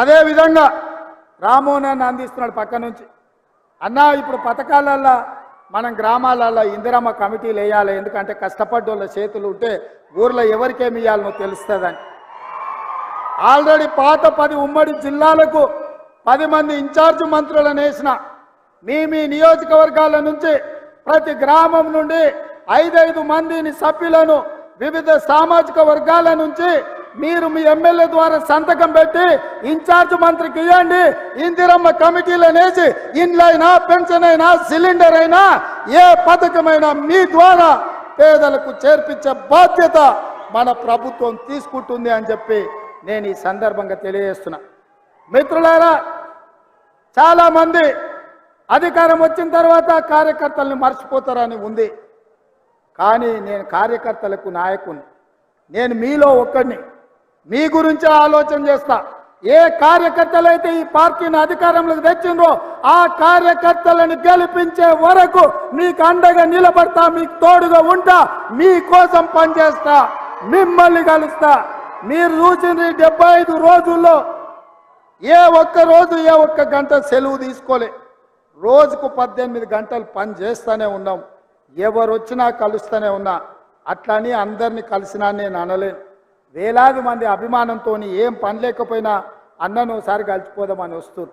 అదేవిధంగా రామ్మోహన్ అన్న అందిస్తున్నాడు పక్క నుంచి. అన్న ఇప్పుడు పథకాలల్లో మనం గ్రామాలలో ఇందిరమ్మ కమిటీలు వేయాలి, ఎందుకంటే కష్టపడ్డోళ్ళ చేతులు ఉంటే ఊర్లో ఎవరికేమి ఇవ్వాలనో తెలుస్తుందని. ఆల్రెడీ పాత 10 ఉమ్మడి జిల్లాలకు 10 మంది ఇన్ఛార్జ్ మంత్రులను వేసిన. మీ నియోజకవర్గాల నుంచి ప్రతి గ్రామం నుండి 5 మందిని సభ్యులను వివిధ సామాజిక వర్గాల నుంచి మీరు మీ ఎమ్మెల్యే ద్వారా సంతకం పెట్టి ఇన్ఛార్జ్ మంత్రికి ఇవ్వండి. ఇందిరమ్మ కమిటీలను వేసి ఇండ్లైనా పెన్షన్ అయినా సిలిండర్ అయినా ఏ పథకమైనా మీ ద్వారా పేదలకు చేర్పించే బాధ్యత మన ప్రభుత్వం తీసుకుంటుంది అని చెప్పి నేను ఈ సందర్భంగా తెలియజేస్తున్నా. మిత్రులారా, చాలామంది అధికారం వచ్చిన తర్వాత కార్యకర్తల్ని మర్చిపోతారని ఉంది. కానీ నేను కార్యకర్తలకు నాయకుని, నేను మీలో ఒక్కడిని. మీ గురించి ఆలోచన చేస్తా. ఏ కార్యకర్తలైతే ఈ పార్టీని అధికారంలోకి తెచ్చిండ్రో ఆ కార్యకర్తలను గెలిపించే వరకు మీకు అండగా నిలబడతా, మీకు తోడుగా ఉంటా, మీకోసం పనిచేస్తా, మిమ్మల్ని కలుస్తా. మీరు చూసిన 75 రోజుల్లో ఏ ఒక్క రోజు ఏ ఒక్క గంట సెలవు తీసుకోలే. రోజుకు 18 గంటలు పని చేస్తూనే ఉన్నాం. ఎవరు వచ్చినా కలుస్తూనే ఉన్నా. అట్లని అందరినీ కలిసినా నేను అనలేను. వేలాది మంది అభిమానంతో ఏం పని లేకపోయినా అన్నను ఒకసారి కలిసిపోదామని వస్తారు.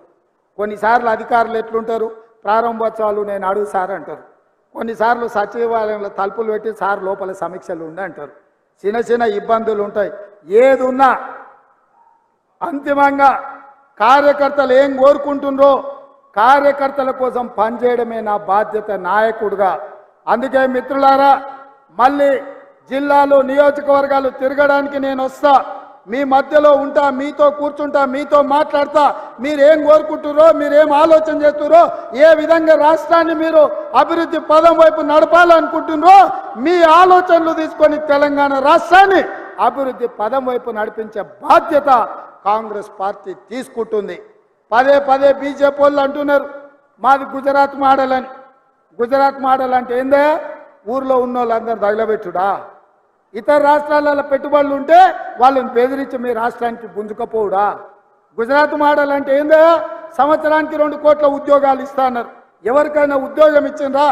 కొన్నిసార్లు అధికారులు ఎట్లుంటారు, ప్రారంభోత్సవాలు నేను అడుగు సార్ అంటారు. కొన్నిసార్లు సచివాలయంలో తలుపులు పెట్టి సార్ లోపల సమీక్షలు ఉండి అంటారు. చిన్న చిన్న ఇబ్బందులు ఉంటాయి. ఏది ఉన్నా అంతిమంగా కార్యకర్తలు ఏం కోరుకుంటుండ్రో కార్యకర్తల కోసం పనిచేయడమే నా బాధ్యత నాయకుడిగా. అందుకే మిత్రులారా, మళ్ళీ జిల్లాలు నియోజకవర్గాలు తిరగడానికి నేను వస్తా, మీ మధ్యలో ఉంటా, మీతో కూర్చుంటా, మీతో మాట్లాడతా. మీరేం కోరుకుంటుర్రో, మీరేం ఆలోచన చేస్తుర్రో, ఏ విధంగా రాష్ట్రాన్ని మీరు అభివృద్ధి పదం వైపు నడపాలనుకుంటున్నారో మీ ఆలోచనలు తీసుకొని తెలంగాణ రాష్ట్రాన్ని అభివృద్ధి పదం వైపు నడిపించే బాధ్యత కాంగ్రెస్ పార్టీ తీసుకుంటుంది. పదే బీజేపీ వాళ్ళు అంటున్నారు మాది గుజరాత్ మోడల్ అని. గుజరాత్ మోడల్ అంటే ఏందే? ఊర్లో ఉన్న వాళ్ళందరూ తగలబెట్టుడా? ఇతర రాష్ట్రాలలో పెట్టుబడులు ఉంటే వాళ్ళని బెదిరించి మీ రాష్ట్రానికి గుంజుకపోవుడా? గుజరాత్ మోడల్ అంటే ఏందో? సంవత్సరానికి 2 కోట్ల ఉద్యోగాలు ఇస్తా అన్నారు. ఎవరికైనా ఉద్యోగం ఇచ్చిండ్రా?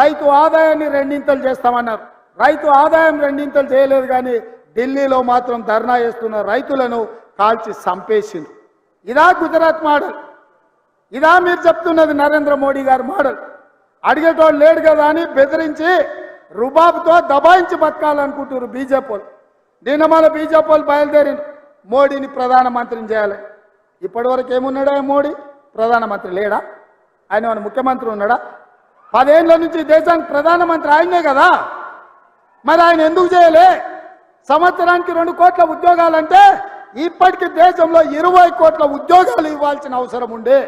రైతు ఆదాయాన్ని 2 చేస్తామన్నారు. రైతు ఆదాయం 2 చేయలేదు, కానీ ఢిల్లీలో మాత్రం ధర్నా చేస్తున్న రైతులను కాల్చి చంపేసింది. ఇదా గుజరాత్ మోడల్? ఇదా మీరు చెప్తున్నది నరేంద్ర మోడీ గారి మోడల్? అడిగేటోళ్ళు లేడు కదా అని బెదిరించి రుబాబుతో దబాయించి బతకాలనుకుంటున్నారు బీజేపీ. నిన్న మన బీజేపీ బయలుదేరి మోడీని ప్రధానమంత్రిని చేయాలి. ఇప్పటివరకు ఏమున్నాడా మోడీ? ప్రధానమంత్రి లేడా? ఆయన మన ముఖ్యమంత్రి ఉన్నాడా? 10 ఏళ్ల నుంచి దేశానికి ప్రధానమంత్రి ఆయనే కదా. మరి ఆయన ఎందుకు చేయలే? సంవత్సరానికి 2 కోట్ల ఉద్యోగాలంటే ఇప్పటికీ దేశంలో 20 కోట్ల ఉద్యోగాలు ఇవ్వాల్సిన అవసరం ఉండే.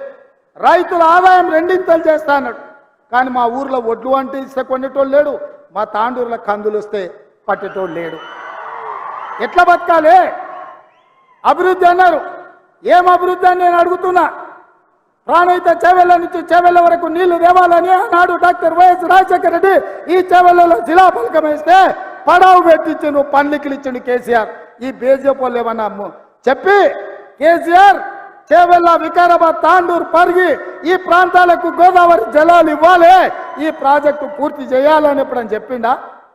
రైతుల ఆదాయం 2 చేస్తా అన్నాడు. కానీ మా ఊర్లో ఒడ్లు అంటే ఇస్తే కొనేటోళ్ళు లేడు, మా తాండూరులో కందులు వస్తే పట్టేటోళ్ళు లేడు. ఎట్లా బతకాలి? అభివృద్ధి అన్నారు. ఏం అభివృద్ధి అని నేను అడుగుతున్నా. ప్రాణహిత చేవెళ్ళ నుంచి చేవెళ్ళ వరకు నీళ్లు దేవాలని ఆనాడు డాక్టర్ వైఎస్ రాజశేఖర రెడ్డి ఈ చేవెళ్ళలో శిలాఫలకం వేస్తే పడావు పెట్టించిండు, పండ్లికిలు ఇచ్చిండు కేసీఆర్. ఈ బీజేపీ ఏమన్నా చెప్పి కేసీఆర్ చేవెళ్ళ, వికారాబాద్, తాండూరు, పరిగి ఈ ప్రాంతాలకు గోదావరి జలాలు ఇవ్వాలి, ఈ ప్రాజెక్టు పూర్తి చేయాలని ఎప్పుడని చెప్పిండా?